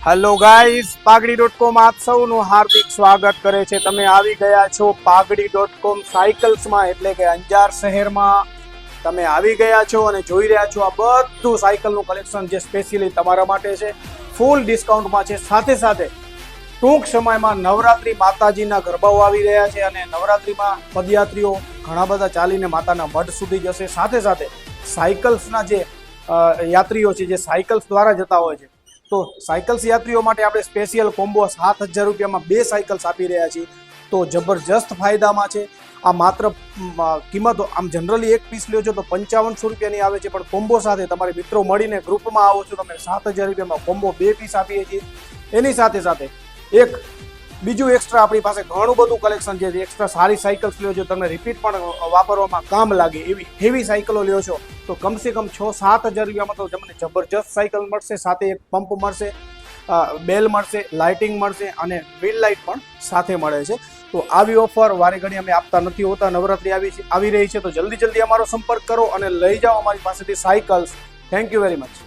Hello guys, પાઘડી.com આપ સૌનું હાર્દિક સ્વાગત કરે છે। તમે આવી ગયા છો પાઘડી.com સાયકલ્સમાં, એટલે કે અંજાર શહેરમાં તમે આવી ગયા છો અને જોઈ રહ્યા છો આ બધું સાયકલનું કલેક્શન જે સ્પેશિયલી તમારા માટે છે, ફૂલ ડિસ્કાઉન્ટમાં છે। સાથે સાથે ટૂંક સમયમાં નવરાત્રિ માતાજીના ગરબાઓ આવી રહ્યા છે અને નવરાત્રિમાં પદયાત્રીઓ ઘણા બધા ચાલીને માતાના મઢ સુધી જશે। સાથે સાથે સાયકલ્સના જે યાત્રીઓ છે જે સાયકલ્સ દ્વારા જતા હોય છે, તો સાયકલ્સ યાત્રીઓ માટે આપણે સ્પેશિયલ કોમ્બો 7,000 રૂપિયામાં 2 સાયકલ્સ આપી રહ્યા છીએ। તો જબરજસ્ત ફાયદામાં છે આ। માત્ર કિંમત આમ જનરલી એક પીસ લ્યો છો તો 5500 રૂપિયાની આવે છે, પણ કોમ્બો સાથે તમારે મિત્રો મળીને ગ્રુપમાં આવો છો તમે 7,000 રૂપિયામાં કોમ્બો 2 પીસ આપીએ છીએ। એની સાથે સાથે એક બીજું એક્સ્ટ્રા આપણી પાસે ઘણું બધું કલેક્શન છે। એક્સ્ટ્રા સારી સાયકલ્સ લ્યો છો, તમને રિપીટ પણ વાપરવામાં કામ લાગે એવી હેવી સાયકલો લ્યો છો તો કમસે કમ 6-7,000 રૂપિયામાં તો તમને જબરજસ્ત સાયકલ મળશે। સાથે એક પંપ મળશે, બેલ મળશે, લાઇટિંગ મળશે અને વ્હીલ લાઇટ પણ સાથે મળે છે। તો આવી ઓફર વારે ઘડી અમે આપતા નથી હોતા। નવરાત્રિ આવી રહી છે તો જલ્દી અમારો સંપર્ક કરો અને લઈ જાઓ અમારી પાસેથી cycles. Thank you very much.